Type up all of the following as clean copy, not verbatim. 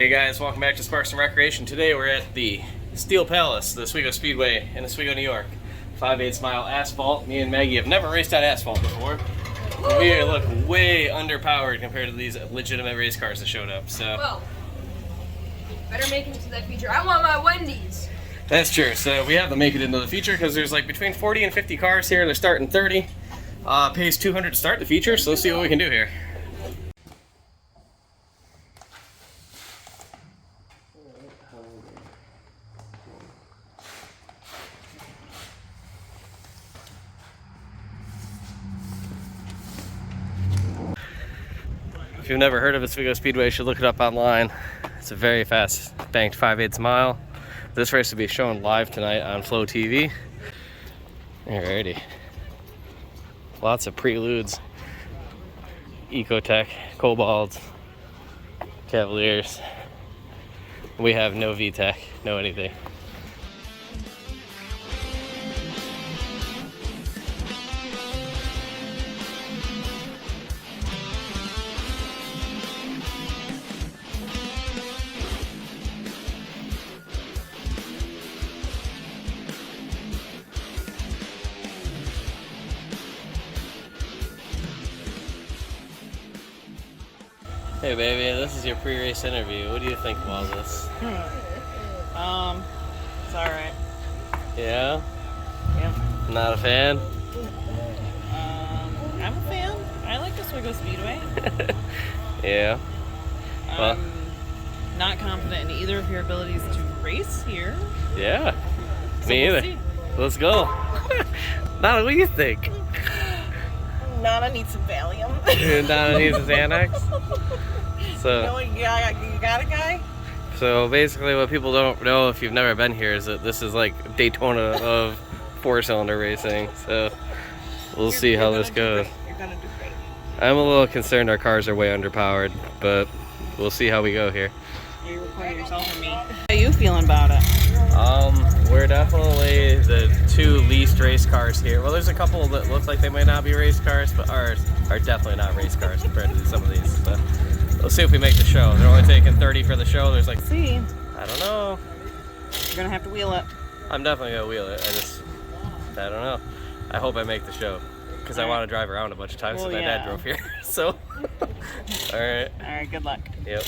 Hey guys, welcome back to Sparks and Recreation. Today we're at the Steel Palace, the Oswego Speedway in Oswego, New York. 5/8 mile asphalt. Me and Maggie have never raced on asphalt before. We look way underpowered compared to these legitimate race cars that showed up. So well, better make it into that feature. I want my Wendy's. That's true. So we have to make it into the feature because there's like between 40 and 50 cars here. They're starting 30. Pays $200 to start the feature. So let's see what we can do here. If you've never heard of Oswego Speedway, you should look it up online. It's a very fast banked 5/8 mile. This race will be shown live tonight on Flow TV. Alrighty. Lots of preludes. Ecotech, Cobalt, Cavaliers. We have no VTEC, no anything. Hey baby, this is your pre-race interview. What do you think of all this? It's alright. Yeah? Yep. Not a fan? I'm a fan. I like Oswego Speedway. Yeah. Well, not confident in either of your abilities to race here. Yeah. So Me we'll either. see. Let's go. Nana, what do you think? Nana needs some Valium. Nana needs a Xanax? So, you got a guy? so basically what people don't know if you've never been here is that this is like Daytona of four-cylinder racing. So we'll see how this goes. You're gonna do great. I'm a little concerned our cars are way underpowered, but we'll see how we go here. You're recording yourself for me. How are you feeling about it? We're definitely the two least race cars here. Well, there's a couple that look like they might not be race cars, but ours are definitely not race cars compared to some of these. So let's see if we make the show. They're only taking 30 for the show. There's like, See, I don't know. you're gonna have to wheel it. I'm definitely gonna wheel it. I don't know. I hope I make the show because I want to drive around a bunch of times since my dad drove here. So, all right. All right, good luck. Yep.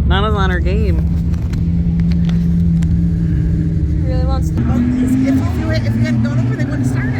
Nana's on her game. She really wants to. If you hadn't gone over, they wouldn't start it.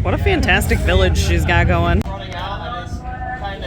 What a fantastic village she's got going. Running out, I just kind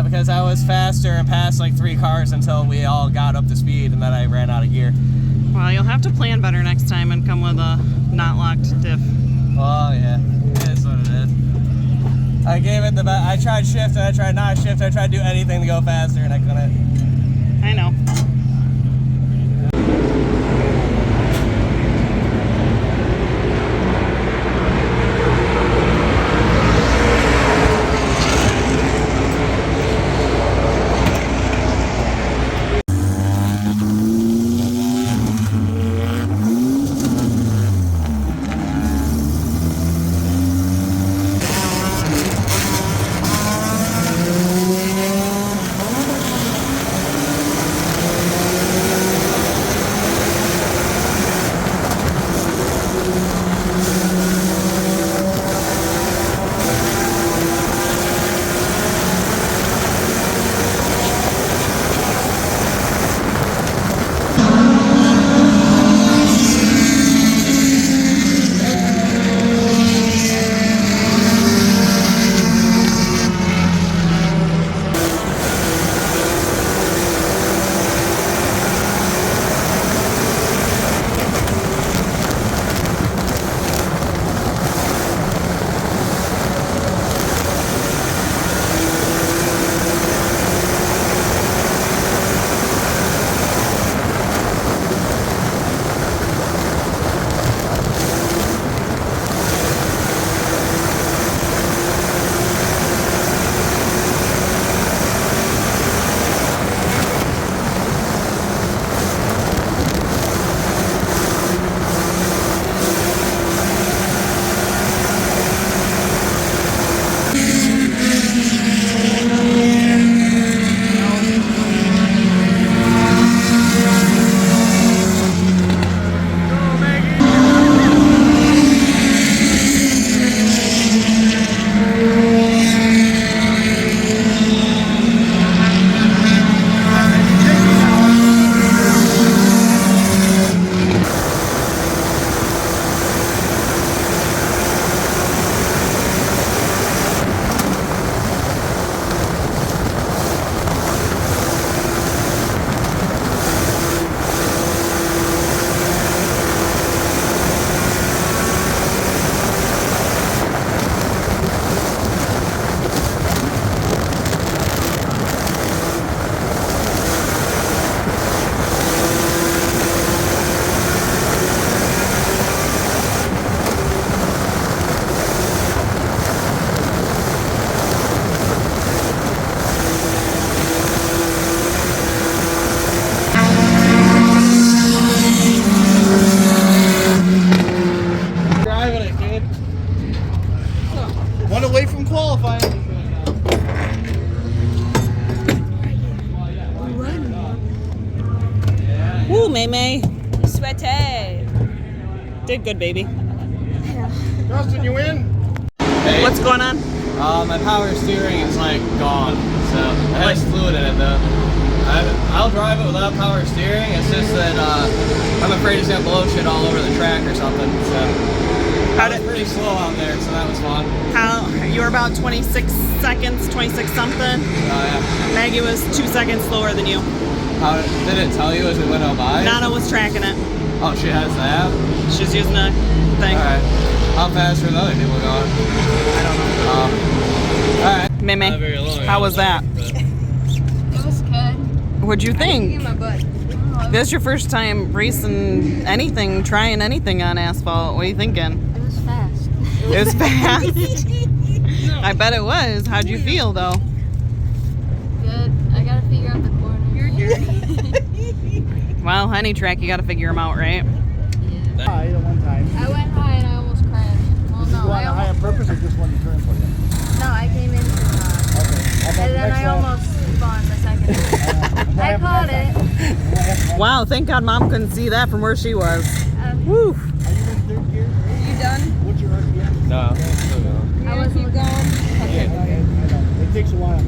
Because I was faster and passed like 3 cars until we all got up to speed, and then I ran out of gear. Well, you'll have to plan better next time and come with a not locked diff. Oh yeah, it is what it is. I gave it the best. I tried shift and I tried not shift. I tried to do anything to go faster and I couldn't. I know. May. Sweaty. Did good, baby. Justin, you in? Hey. What's going on? My power steering is like gone, so it has fluid in it though. I'll drive it without power steering. It's just that I'm afraid it's gonna blow shit all over the track or something. So I was pretty slow out there, so that was fun. How you were about 26 seconds, 26 something. Yeah. Maggie was 2 seconds slower than you. How did it tell you as it went on by? Nana was tracking it. Oh, she has the app? She's using a thing. Alright. How fast are the other people going? I don't know. Alright. Mimi, Not very long, how was that? It was good. What'd you I think? can get my butt. This is your first time racing anything, trying anything on asphalt. What are you thinking? It was fast. It was fast. I bet it was. How'd you feel though? Good. I gotta figure out the corners. You're dirty. Well, any track you got to figure them out, right? Yeah. High at one time. I went high and I almost crashed. Well, Did you no, go on I the high on almost, purpose or just wanted to turn for you? no, I came in too high. Okay. How about And the then next I lap? almost spawned the second time. I caught it. What happened? Wow, thank God Mom couldn't see that from where she was. Are Woo! Are you in third gear? you done? What's your RPM? No, still going. I wasn't going. Okay. I know. It takes a while.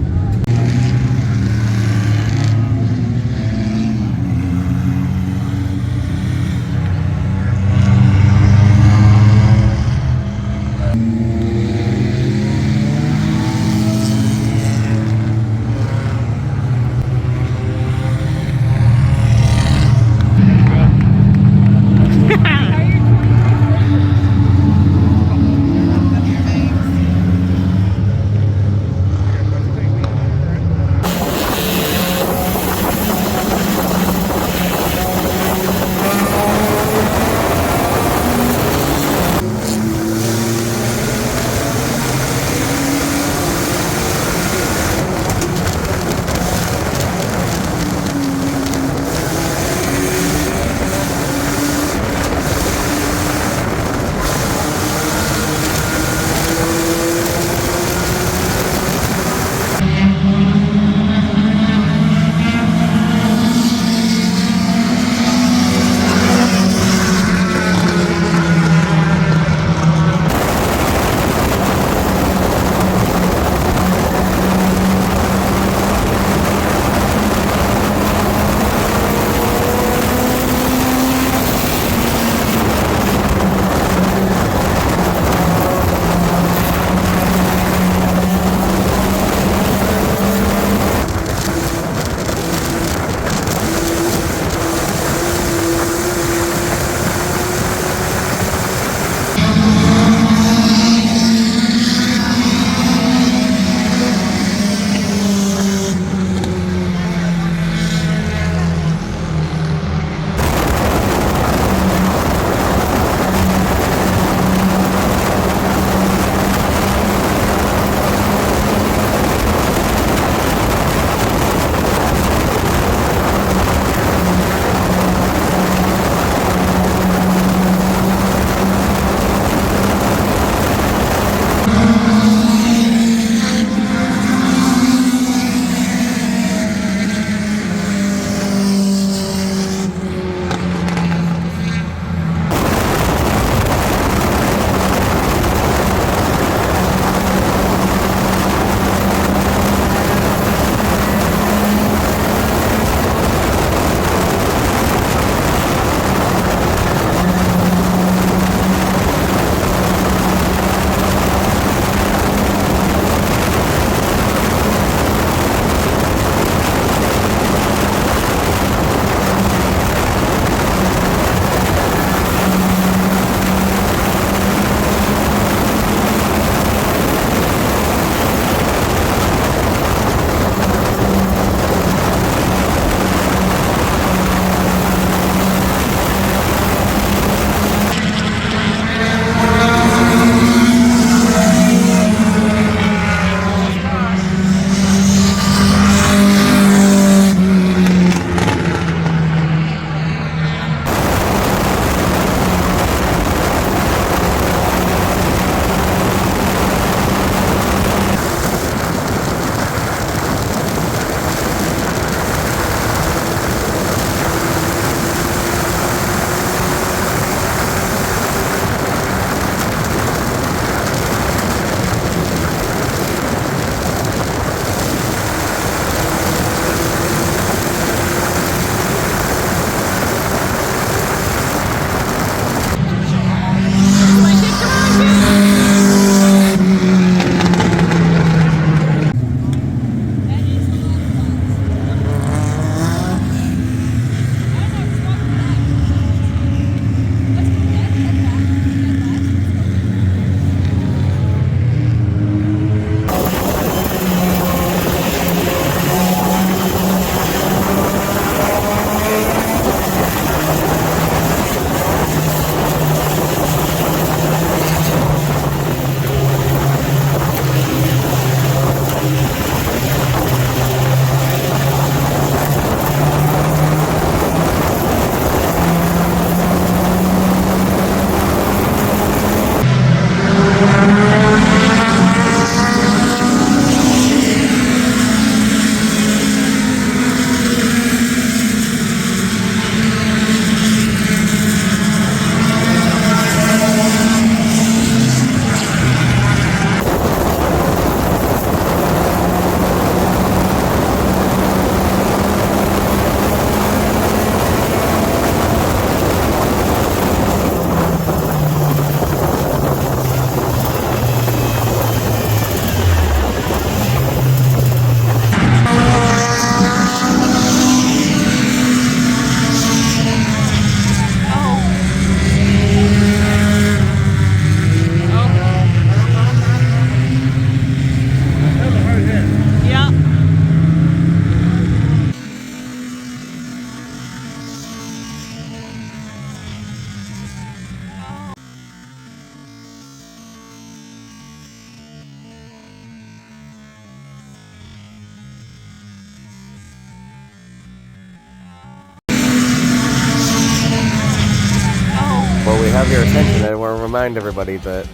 have your attention, I want to remind everybody that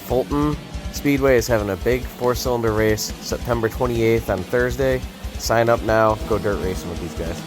Fulton Speedway is having a big 4-cylinder race September 28th on Thursday. Sign up now, go dirt racing with these guys.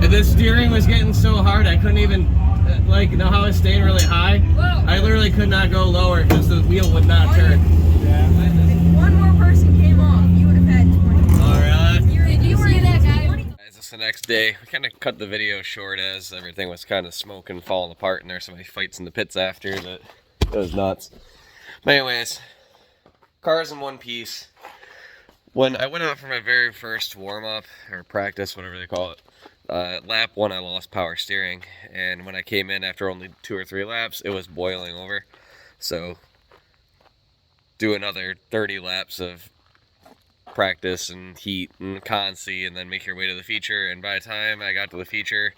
The steering was getting so hard I couldn't even, like, you know how it's staying really high? Whoa. I literally could not go lower because the wheel would not turn. If one more person came off, you would have had 20. Oh, really? Did you see that guy? Guys, it's the next day. We kind of cut the video short as everything was kind of smoking, falling apart, and there's so many fights in the pits after that it was nuts. But anyways, cars in one piece. When I went out for my very first warm-up, or practice, whatever they call it, lap 1 I lost power steering, and when I came in after only 2 or 3 laps, it was boiling over. So, do another 30 laps of practice and heat and consi, and then make your way to the feature. And by the time I got to the feature,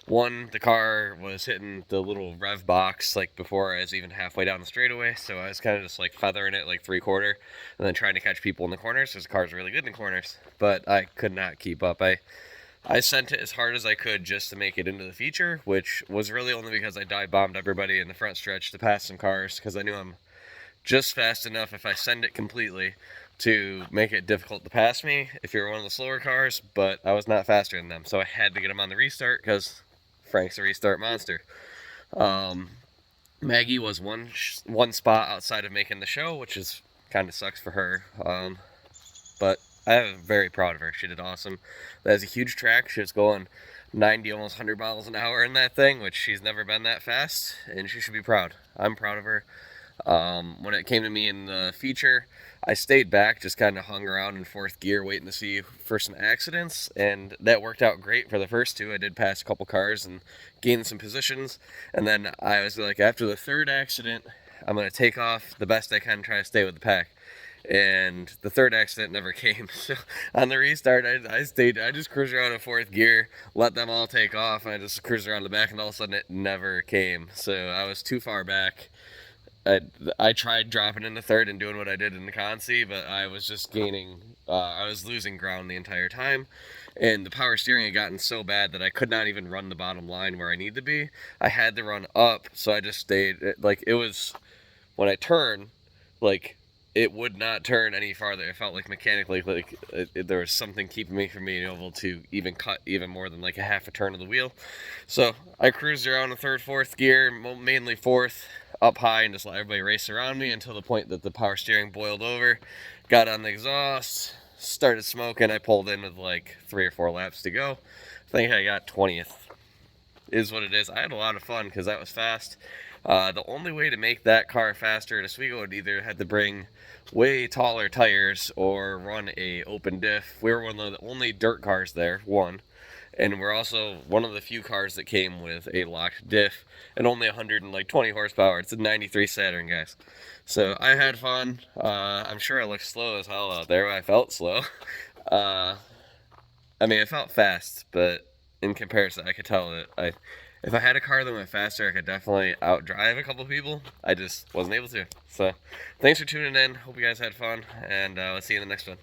the car was hitting the little rev box like before I was even halfway down the straightaway, so I was kind of just like feathering it like 3/4 and then trying to catch people in the corners because the car's really good in the corners, but I could not keep up. I sent it as hard as I could just to make it into the feature, which was really only because I dive bombed everybody in the front stretch to pass some cars, because I knew I'm just fast enough if I send it completely to make it difficult to pass me if you're one of the slower cars, but I was not faster than them, so I had to get them on the restart because Frank's a restart monster. Maggie was one spot outside of making the show, which is kind of sucks for her, but I'm very proud of her. She did awesome. That was a huge track. She was going 90, almost 100 miles an hour in that thing, which she's never been that fast, and she should be proud. I'm proud of her. When it came to me in the feature, I stayed back, just kind of hung around in 4th gear waiting to see for some accidents, and that worked out great for the first 2. I did pass a couple cars and gain some positions, and then I was like, after the 3rd accident, I'm going to take off the best I can and try to stay with the pack. And the 3rd accident never came, so on the restart I just cruised around in 4th gear, let them all take off, and I just cruised around the back, and all of a sudden it never came, so I was too far back. I tried dropping in the 3rd and doing what I did in the consi, but I was just I was losing ground the entire time, and the power steering had gotten so bad that I could not even run the bottom line where I need to be. I had to run up, so I just stayed, like, it was, when I turned, like, it would not turn any farther. It felt like mechanically, like there was something keeping me from being able to even cut even more than like a half a turn of the wheel. So I cruised around in 3rd, 4th gear, mainly 4th, up high, and just let everybody race around me until the point that the power steering boiled over. Got on the exhaust, started smoking. I pulled in with like 3 or 4 laps to go. I think I got 20th. Is what it is. I had a lot of fun because that was fast. The only way to make that car faster at Oswego would either have to bring way taller tires or run a open diff. We were one of the only dirt cars there, and we're also one of the few cars that came with a locked diff and only 120 horsepower. It's a 93 Saturn, guys. So I had fun. I'm sure I looked slow as hell out there. I felt slow. I mean, I felt fast, but in comparison, I could tell that if I had a car that went faster, I could definitely outdrive a couple people. I just wasn't able to. So, thanks for tuning in. Hope you guys had fun, and let's see you in the next one.